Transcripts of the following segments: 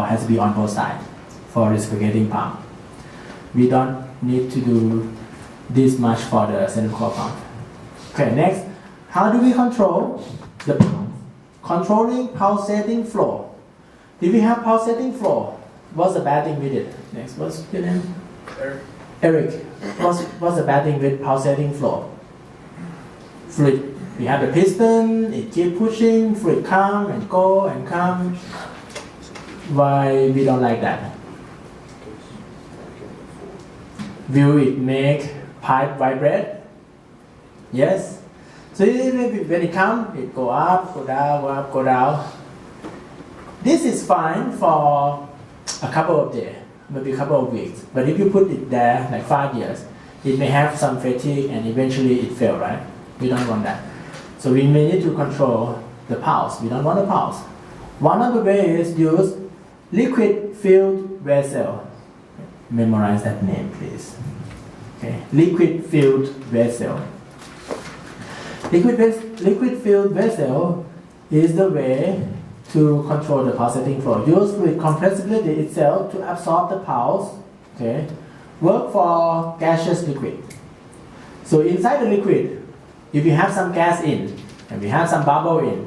has to be on both sides for reciprocating pump. We don't need to do this much for the central core pump. Okay, next, how do we control the pump? Controlling pulsating flow. If we have pulsating flow, what's the bad thing with it? Next, what's your name? Eric. What's the bad thing with pulsating flow? Fluid. We have the piston, it keep pushing, fluid come and go and come. Why we don't like that? Will it make pipe vibrate? Yes. So when it comes, it go up, go down, go up, go down. This is fine for a couple of days, maybe a couple of weeks. But if you put it there like 5 years, it may have some fatigue and eventually it fail, right? We don't want that. So we may need to control the pulse. We don't want a pulse. One of the ways is use liquid filled vessel. Memorize that name, please. Okay, liquid filled vessel. Liquid filled vessel is the way to control the pulsating flow. Use fluid compressibility itself to absorb the pulse. Okay, work for gaseous liquid. So inside the liquid, if you have some gas in and we have some bubble in,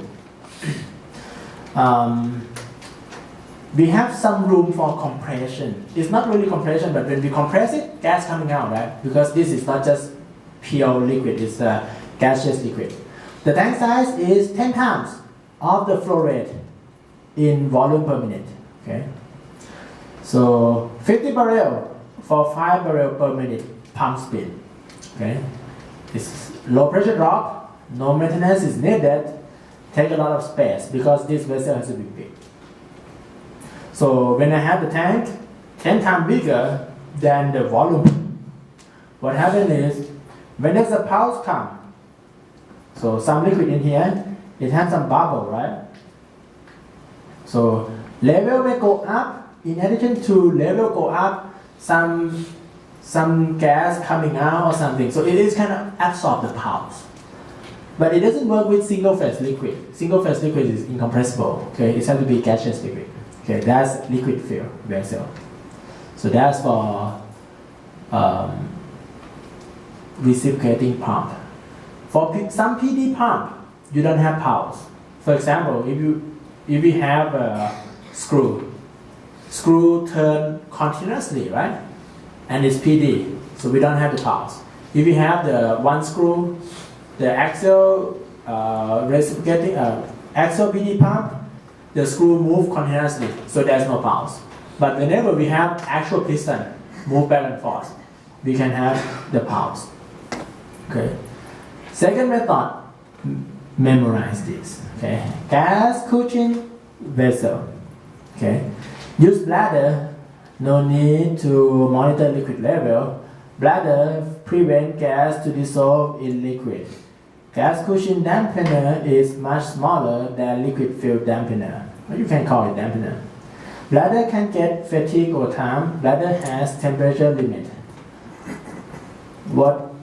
we have some room for compression. It's not really compression, but when we compress it, gas coming out, right? Because this is not just pure liquid, it's a gaseous liquid. The tank size is 10 times of the flow rate in volume per minute. Okay, so 50 barrel for 5 barrel per minute pump speed. Okay, it's low pressure drop, no maintenance is needed, take a lot of space because this vessel has to be big. So when I have the tank 10 times bigger than the volume, what happens is when there's a pulse come, so some liquid in here, it has some bubble, right? So level may go up. In addition to level go up, some gas coming out or something. So it is kind of absorb the pulse. But it doesn't work with single phase liquid. Single phase liquid is incompressible. Okay, it has to be gaseous liquid. Okay, that's liquid filled vessel. So that's for reciprocating pump. For some PD pump, you don't have pulse. For example, if you have a screw turn continuously, right? And it's PD, so we don't have the pulse. If you have the one screw, the axial reciprocating axial PD pump, the screw move continuously, so there's no pulse. But whenever we have actual piston move back and forth, we can have the pulse. Okay. Second method, memorize this. Okay. Gas cushion vessel. Okay. Use bladder. No need to monitor liquid level. Bladder prevent gas to dissolve in liquid. Gas cushion dampener is much smaller than liquid filled dampener. You can call it dampener. Bladder can get fatigue over time. Bladder has temperature limit. What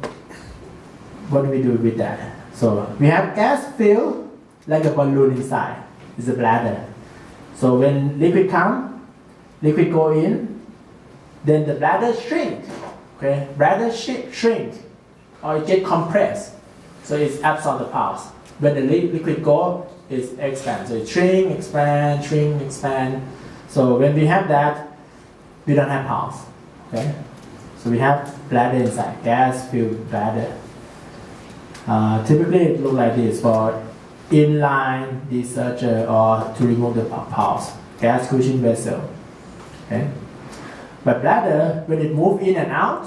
do we do with that? So we have gas filled like a balloon inside. It's a bladder. So when liquid come, liquid go in, then the bladder shrink. Okay, bladder shrink or it get compressed. So it's absorb the pulse. When the liquid go, it expands. So it shrink, expand. So when we have that, we don't have pulse. Okay, so we have bladder inside, gas-filled bladder. Typically it looks like this for inline desurger or to remove the pulse. Gas cushion vessel. Okay, but bladder, when it moves in and out,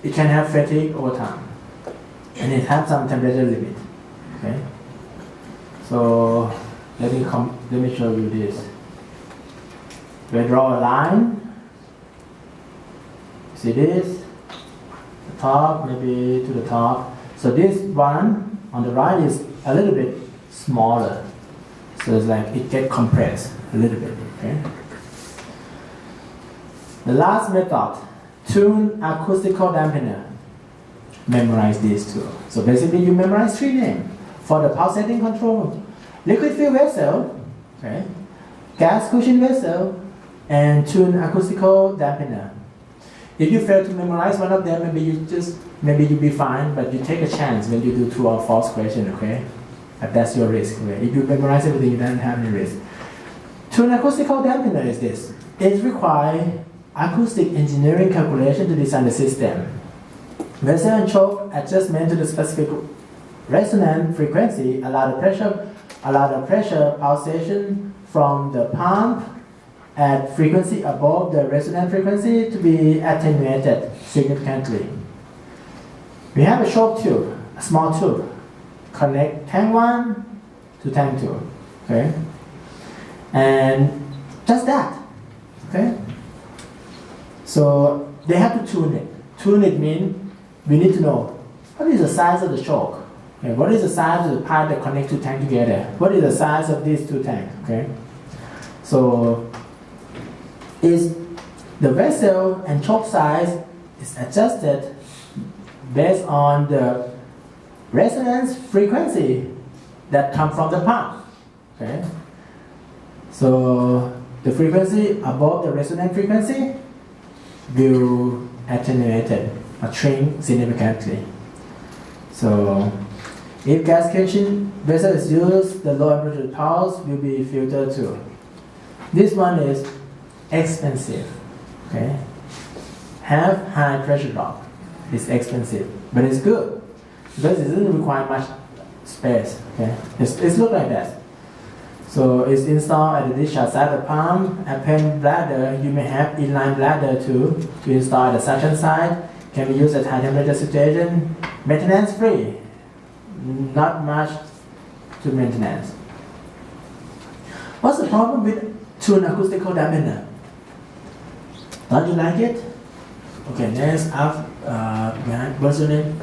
it can have fatigue over time. And it has some temperature limit. Okay. So let me show you this. We draw a line. See this? The top, maybe to the top. So this one on the right is a little bit smaller. So it's like it gets compressed a little bit. Okay. The last method, tune acoustical dampener. Memorize these two. So basically you memorize 3 names for the pulsating control. Liquid filled vessel, okay, gas cushion vessel, and tune acoustical dampener. If you fail to memorize one of them, maybe you'll be fine, but you take a chance when you do true or false question, okay? But that's your risk, okay? If you memorize everything, you don't have any risk. Tune acoustical dampener is this. It requires acoustic engineering calculation to design the system. Vessel and choke adjustment to the specific resonant frequency allow the pressure pulsation from the pump at frequency above the resonant frequency to be attenuated significantly. We have a choke tube, a small tube, connect tank 1 to tank 2, okay? And just that, okay? So they have to tune it. Tune it means we need to know what is the size of the choke. Okay, what is the size of the pipe that connect two tanks together? What is the size of these two tanks? Okay, so is the vessel and choke size is adjusted based on the resonance frequency that come from the pump. Okay, so the frequency above the resonant frequency will attenuated or shrink significantly. So if gas cushion vessel is used, the low amplitude pulse will be filtered too. This one is expensive. Okay, have high pressure drop. It's expensive, but it's good because it doesn't require much space. Okay, it's look like that. So it's installed at the discharge side of the pump. Append bladder, you may have inline bladder too to install at the suction side. Can be used at high temperature situation. Maintenance free. Not much to maintenance. What's the problem with tuned acoustical dampener? Don't you like it? Okay, next up, what's your name?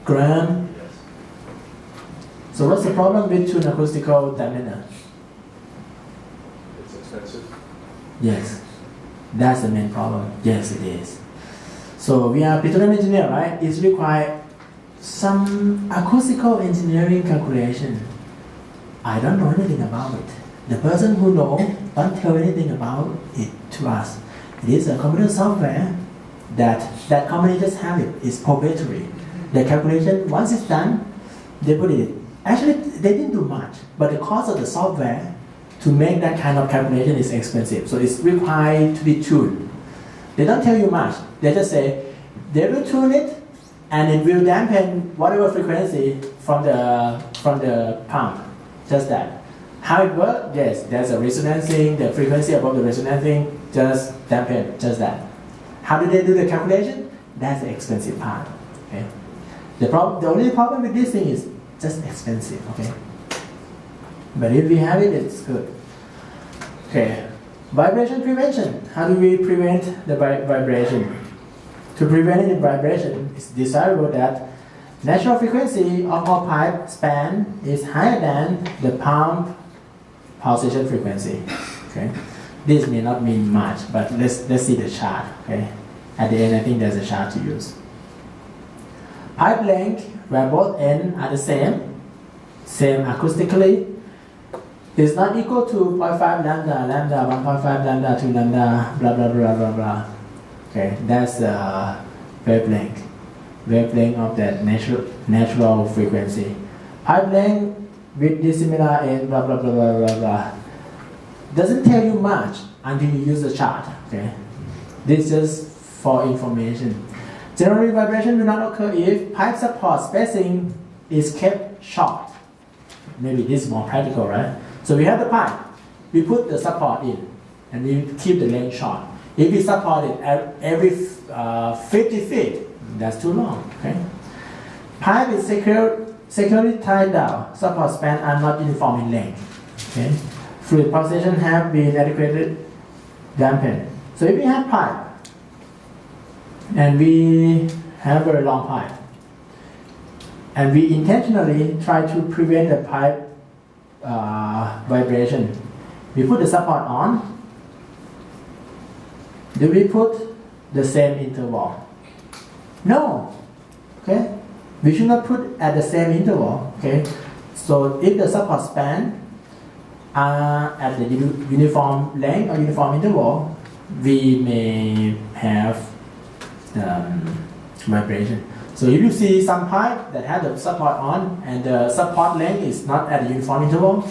Graham. Yes. So what's the problem with tuned acoustical dampener? It's expensive. Yes, that's the main problem. Yes, it is. So we are petroleum engineer, right? It requires some acoustical engineering calculation. I don't know anything about it. The person who knows don't tell anything about it to us. It is a computer software that company just have it. It's proprietary. The calculation, once it's done, they put it. Actually, they didn't do much, but the cost of the software to make that kind of calculation is expensive. So it's required to be tuned. They don't tell you much. They just say they will tune it and it will dampen whatever frequency from the pump. Just that. How it works? Yes, there's a resonancing, the frequency above the resonancing, just dampen, just that. How do they do the calculation? That's the expensive part. Okay. The only problem with this thing is just expensive. Okay. But if we have it, it's good. Okay. Vibration prevention. How do we prevent the vibration? To prevent the vibration, it's desirable that natural frequency of our pipe span is higher than the pump pulsation frequency. Okay. This may not mean much, but let's see the chart. Okay. At the end, I think there's a chart to use. Pipe length, where both ends are the same acoustically, is not equal to 0.5 lambda, 1.5 lambda, 2 lambda, blah, blah, blah, blah, blah. Okay, that's the wavelength of that natural frequency. Pipe length with dissimilar end, blah, blah, blah, blah, blah, blah. Doesn't tell you much until you use the chart. Okay, this is just for information. Generally, vibration will not occur if pipe support spacing is kept short. Maybe this is more practical, right? So we have the pipe, we put the support in, and we keep the length short. If we support it every 50 feet, that's too long. Okay. Pipe is securely tied down. Support span are not uniform in length. Okay. Fluid pulsation have been adequately dampened. So if we have pipe, and we have a very long pipe, and we intentionally try to prevent the pipe vibration, we put the support on. Do we put the same interval? No. Okay. We should not put at the same interval. Okay. So if the support span are at the uniform length or uniform interval, we may have vibration. So if you see some pipe that has the support on and the support length is not at the uniform interval,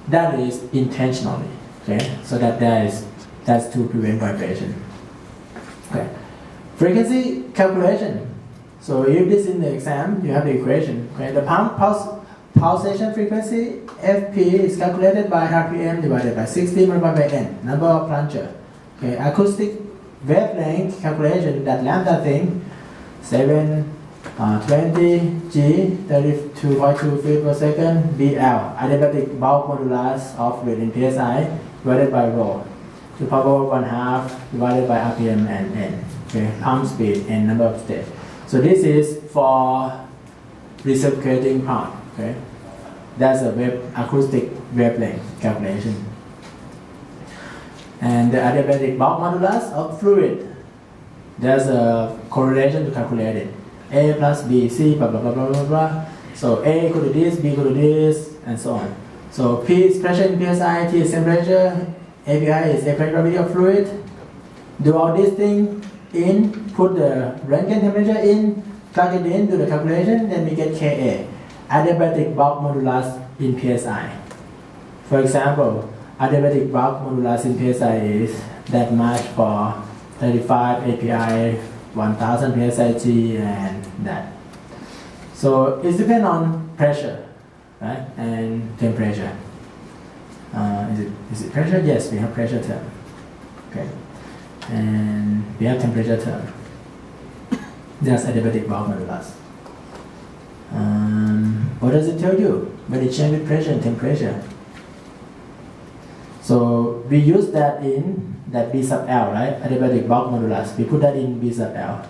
that is intentionally. Okay, so that's to prevent vibration. Okay, frequency calculation. So if this is in the exam, you have the equation. Okay, the pulsation frequency Fp is calculated by RPM divided by 60 multiplied by n, number of plunger. Okay, acoustic wavelength calculation, that lambda thing, 720 G 32.2 feet per second BL, adiabatic bulk modulus of rate in PSI divided by rho, to power 1/2 divided by RPM and n. Okay, pump speed and number of stages. So this is for reciprocating pump. Okay, that's a acoustic wavelength calculation. And the adiabatic bulk modulus of fluid, there's a correlation to calculate it. A plus B, C, blah, blah, blah, blah, blah, blah. So A equal to this, B equal to this, and so on. So P is pressure in PSI, T is temperature, API is equilibrium of fluid. Do all these things in, put the Röntgen temperature in, plug it in, do the calculation, then we get Ka, adiabatic bulk modulus in PSI. For example, adiabatic bulk modulus in PSI is that much for 35 API, 1000 PSIG, and that. So it depends on pressure, right, and temperature. Is it pressure? Yes, we have pressure term. Okay, and we have temperature term. That's adiabatic bulk modulus. What does it tell you when it changes with pressure and temperature? So we use that in that B sub L, right? Adiabatic bulk modulus. We put that in B sub L,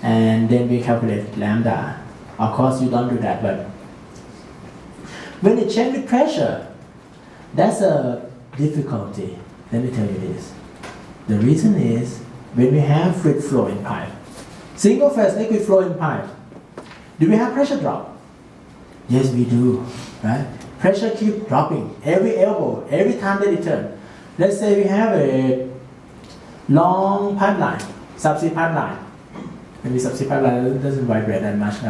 and then we calculate lambda. Of course, you don't do that, but when it changes with pressure, that's a difficulty. Let me tell you this. The reason is when we have fluid flow in pipe, single phase liquid flow in pipe, do we have pressure drop? Yes, we do, right? Pressure keep dropping every elbow, every time they return. Let's say we have a long pipeline, subsea pipeline. Maybe subsea pipeline doesn't vibrate that much.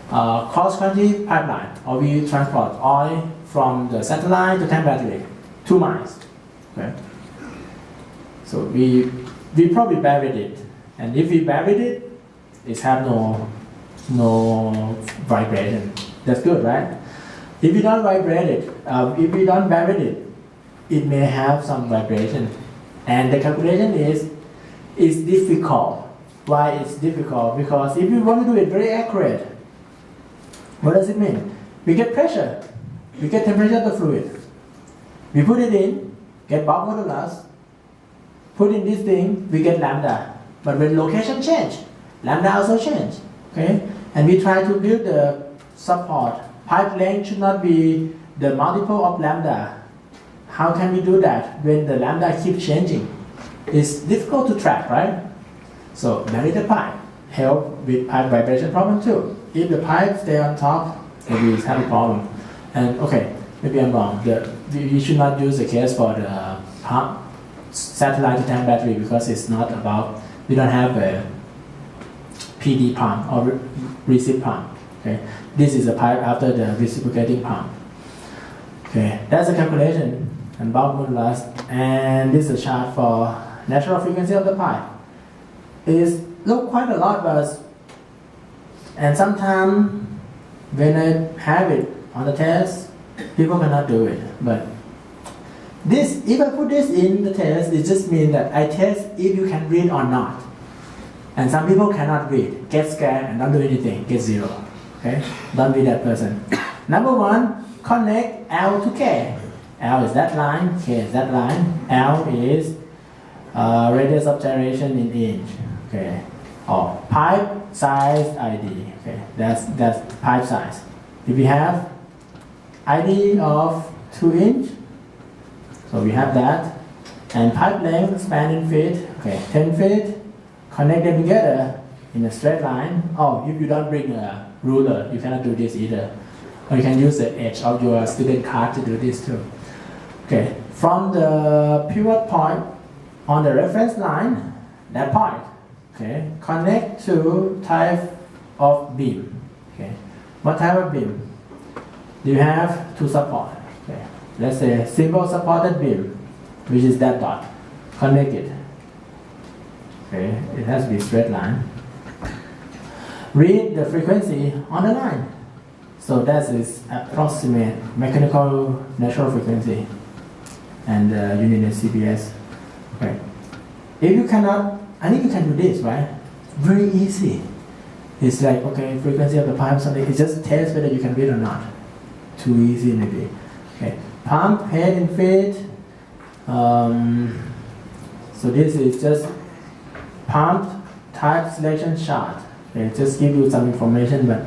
Cross country pipeline, or we transport oil from the satellite to tank battery, 2 miles. Okay. So we probably buried it, and if we buried it, it have no vibration. That's good, right? If we don't vibrate it, if we don't bury it, it may have some vibration. And the calculation is difficult. Why it's difficult? Because if you want to do it very accurate, what does it mean? We get pressure, we get temperature of the fluid. We put it in, get bulk modulus, put in this thing, we get lambda. But when location change, lambda also change. Okay? And we try to build the support. Pipe length should not be the multiple of lambda. How can we do that when the lambda keeps changing? It's difficult to track, right? So bury the pipe. Help with pipe vibration problem too. If the pipe stay on top, maybe it's have a problem. And okay, maybe I'm wrong. We should not use the case for the pump, satellite to tank battery, because it's not about, we don't have a PD pump or receive pump. Okay, this is a pipe after the reciprocating pump. Okay, that's a calculation and bulk modulus, and this is a chart for natural frequency of the pipe. It look quite a lot, but and sometimes when I have it on the test, people cannot do it. But this, if I put this in the test, it just means that I test if you can read or not. And some people cannot read, get scared and don't do anything, get 0. Okay, don't be that person. Number 1, connect L to K. L is that line, K is that line. L is radius of gyration in inch. Okay, or pipe size ID. Okay, that's pipe size. If we have ID of 2 inch, so we have that, and pipe length span in feet. Okay, 10 feet. Connect them together in a straight line. Oh, if you don't bring a ruler, you cannot do this either. Or you can use the edge of your student card to do this too. Okay, from the pivot point on the reference line, that point, okay, connect to type of beam. Okay, what type of beam? You have to support. Okay, let's say simple supported beam, which is that dot. Connect it. Okay, it has to be straight line. Read the frequency on the line. So that is approximate mechanical natural frequency, and you need a CPS. Okay. If you cannot, I think you can do this, right? Very easy. It's like, okay, frequency of the pipe, something. It just tells whether you can read or not. Too easy maybe. Okay. Pump head and feet. So this is just pump type selection chart. Okay, just give you some information, but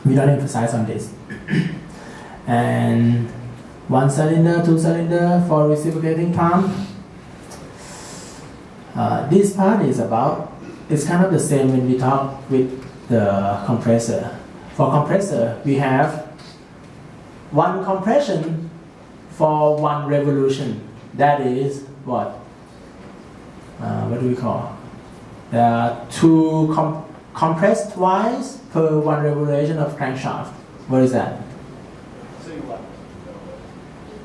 we don't emphasize on this. And 1 cylinder, 2 cylinder for reciprocating pump. This part is about, it's kind of the same when we talk with the compressor. For compressor, we have one compression for one revolution. That is what? What do we call? There are two compressed twice per one revolution of crankshaft. What is that? Single.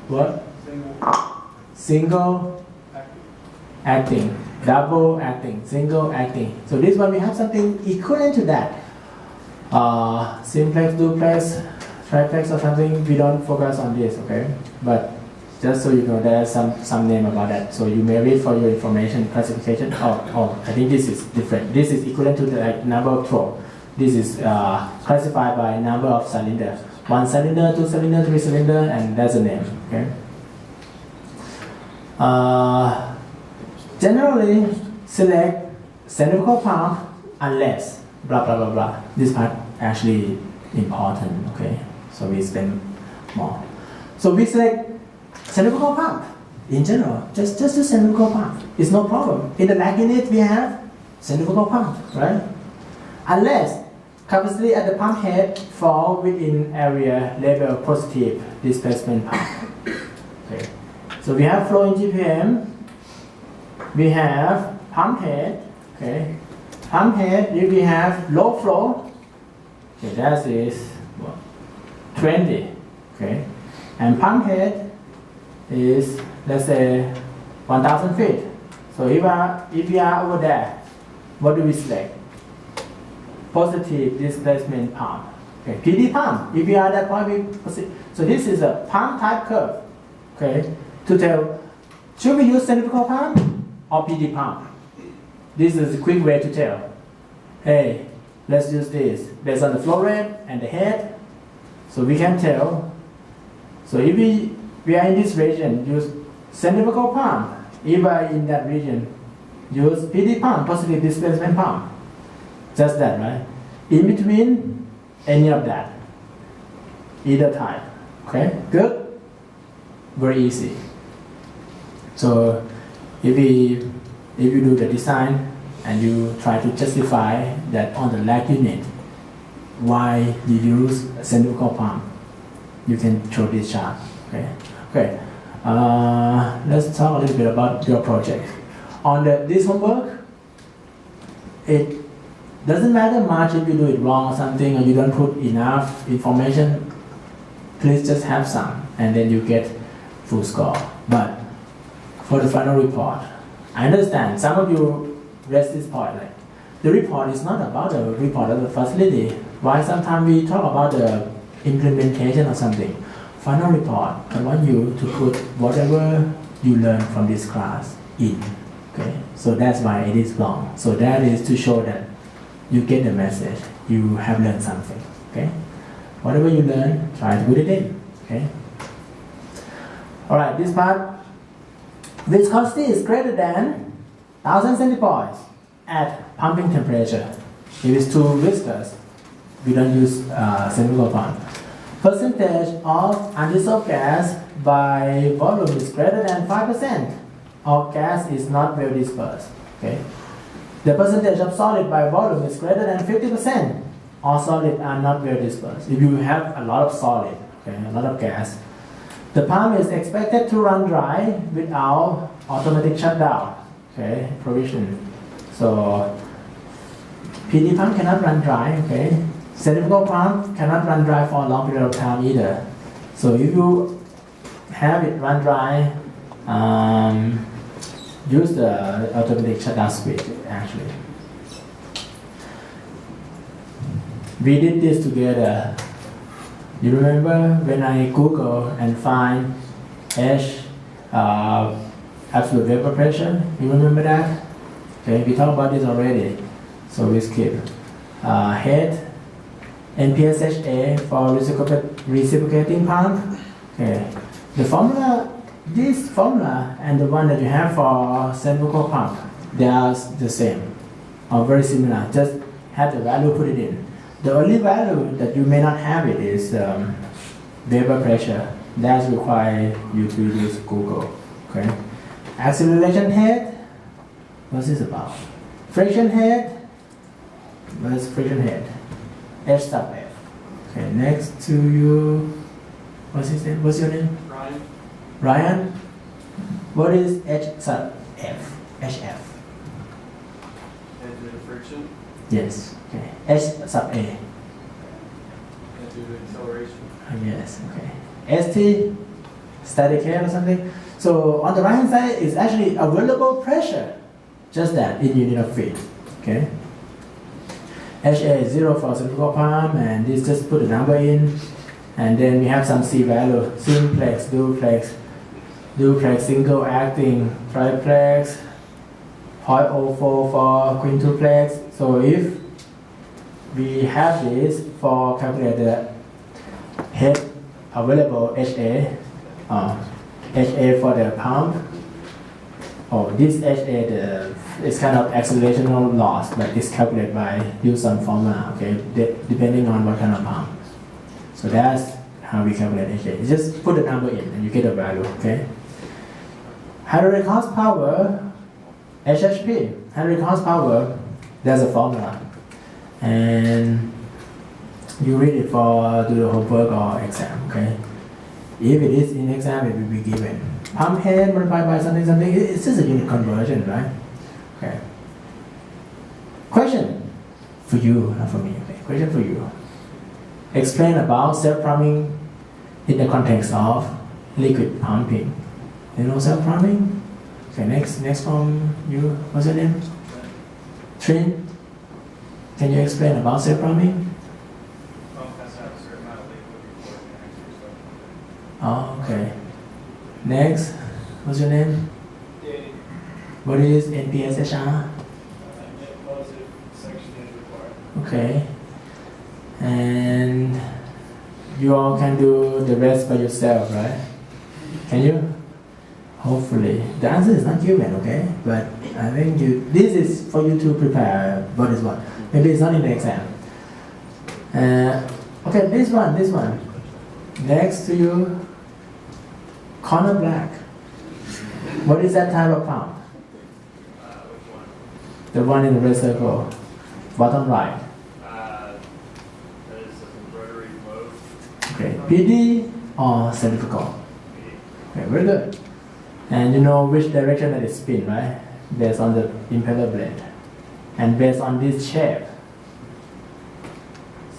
What? Single acting. Double acting. Single acting. So this one we have something equivalent to that. Simplex, duplex, triplex or something. We don't focus on this, okay? But just so you know, there's some name about that. So you may read for your information classification. Oh, I think this is different. This is equivalent to the number of throw. This is classified by number of cylinder. 1 cylinder, 2 cylinder, 3 cylinder, and that's the name. Okay. Generally, select centrifugal pump unless blah blah blah blah. This part actually important. Okay, so we spend more. So we select centrifugal pump in general. Just the centrifugal pump. It's no problem. In the back unit we have centrifugal pump, right? Unless capacity at the pump head fall within area label positive displacement pump. Okay. So we have flow in GPM. We have pump head. Okay. Pump head. If we have low flow, okay, that is what? 20. Okay. And pump head is, let's say, 1,000 feet. So if we are over there, what do we select? Positive displacement pump. Okay, PD pump. If we are at that point, so this is a pump type curve. Okay, to tell, should we use centrifugal pump or PD pump? This is a quick way to tell. Hey, let's use this based on the flow rate and the head. So we can tell. So if we are in this region, use centrifugal pump. If we are in that region, use PD pump, positive displacement pump. Just that, right? In between, any of that. Either type. Okay, good? Very easy. So if you do the design and you try to justify that on the lag unit, why you use a centrifugal pump, you can show this chart. Okay. Okay. Let's talk a little bit about your project. On this homework, it doesn't matter much if you do it wrong or something or you don't put enough information. Please just have some and then you get full score. But for the final report, I understand some of you raise this point, like the report is not about the report of the facility. Why sometimes we talk about the implementation or something. Final report, I want you to put whatever you learn from this class in. Okay, so that's why it is long. So that is to show that you get the message, you have learned something. Okay, whatever you learn, try to put it in. Okay. All right, this part, viscosity is greater than 1000 centipoise at pumping temperature. If it's too viscous, we don't use centrifugal pump. Percentage of undissolved gas by volume is greater than 5%. Of gas is not well dispersed. Okay. The percentage of solid by volume is greater than 50%. or solid are not well dispersed. If you have a lot of solid, okay, a lot of gas, the pump is expected to run dry without automatic shutdown, okay, provision. So PD pump cannot run dry, okay. Centrifugal pump cannot run dry for a long period of time either. So if you have it run dry, use the automatic shutdown switch actually. We did this together. You remember when I Google and find H absolute vapor pressure? You remember that? Okay, we talked about this already, so we skip. Head NPSHA for reciprocating pump. Okay, the formula, this formula and the one that you have for centrifugal pump, they are the same or very similar. Just have the value, put it in. The only value that you may not have it is vapor pressure. That's required you to use Google. Okay. Acceleration head. What's this about? Friction head. What's friction head? H sub F. Okay. Next to you. What's his name? What's your name? Ryan. Ryan. What is H sub F? HF. Head due to friction. Yes. Okay. H sub A. Head due to acceleration. Yes, okay. ST, static head or something. So on the right hand side is actually available pressure, just that in unit of feet. Okay. HA is 0 for centrifugal pump, and this just put a number in, and then we have some C value: simplex, duplex, single acting, triplex, 0.04 for quintuplex. So if we have this for calculate the head available HA, HA for the pump. This HA is kind of accelerational loss, but it's calculated by use some formula, okay, depending on what kind of pump. So that's how we calculate HA. You just put the number in and you get a value, okay. Hydraulic horsepower, HHP, hydraulic horsepower, there's a formula. And you read it for do the homework or exam, okay? If it is in exam, it will be given. Pump head multiplied by something, it's just a unit conversion, right? Okay. Question for you, not for me, okay? Question for you. Explain about self-priming in the context of liquid pumping. You know self-priming? Okay, next from you, what's your name? Trin? Can you explain about self-priming? Oh, okay. Next, what's your name? Danny. What is NPSHR? Net positive section is required. Okay. And you all can do the rest by yourself, right? Can you? Hopefully. The answer is not given, okay? But I think this is for you to prepare what is what. Maybe it's not in the exam. Okay, this one. Next to you. Corner black. What is that type of pump? Which one? The one in the red circle. Bottom right. That is a rotary mode. Okay. PD or centrifugal? Okay, very good. And you know which direction that it spin, right? Based on the impeller blade. And based on this shape.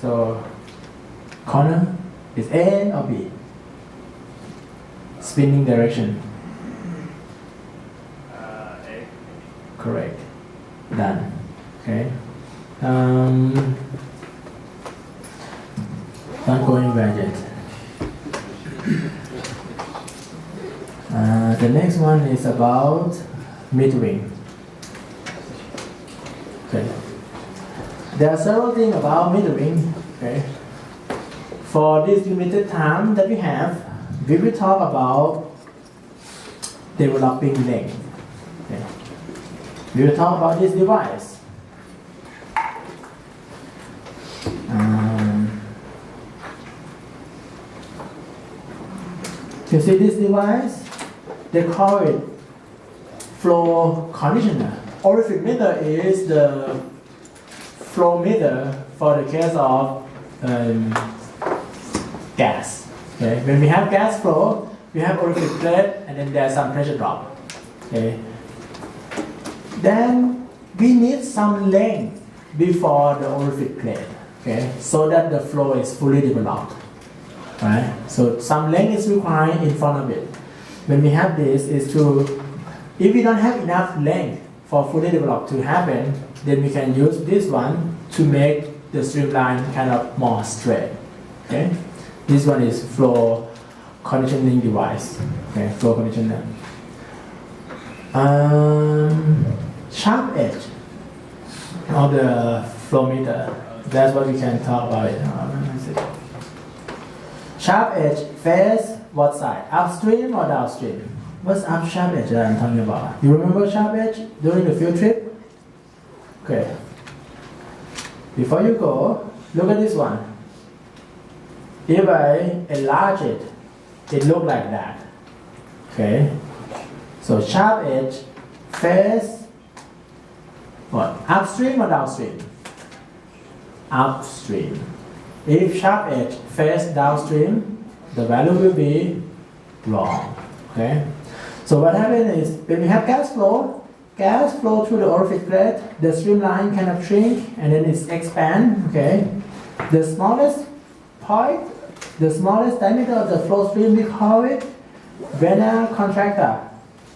So, corner is A or B? Spinning direction. A. Correct. Done. Okay. Not going back yet. The next one is about metering. Okay. There are several things about metering. Okay. For this limited time that we have, we will talk about developing length. Okay. We will talk about this device. You see this device? They call it flow conditioner. Orific meter is the flow meter for the case of gas. Okay, when we have gas flow, we have orifice plate and then there's some pressure drop. Okay, then we need some length before the orifice plate. Okay, so that the flow is fully developed. Right, so some length is required in front of it. When we have this, is to, if we don't have enough length for fully developed to happen, then we can use this one to make the streamline kind of more straight. Okay, this one is flow conditioning device. Okay, flow conditioner. Sharp edge of the flow meter. That's what we can talk about it. Sharp edge face what side? Upstream or downstream? What's up sharp edge that I'm talking about? You remember sharp edge during the field trip? Okay. Before you go, look at this one. If I enlarge it, it looks like that. Okay. So sharp edge face what? Upstream or downstream? Upstream. If sharp edge face downstream, the value will be wrong. Okay. So what happens is when we have gas flow through the orifice plate, the streamline kind of shrink and then it's expand. Okay. The smallest point, the smallest diameter of the flow stream, we call it vena contracta.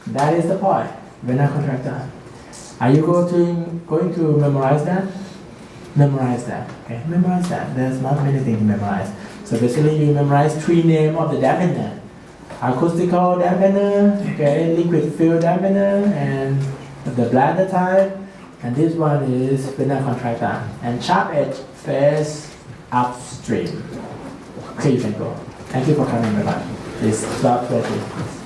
That is the point, vena contracta. Are you going to memorize that? Memorize that. Okay, memorize that. There's not many things to memorize. So basically, you memorize 3 names of the dampener: acoustical dampener, okay, liquid filled dampener, and the bladder type. And this one is vena contracta. And sharp edge face upstream. Okay, you can go. Thank you for coming. Bye bye. Please stop talking.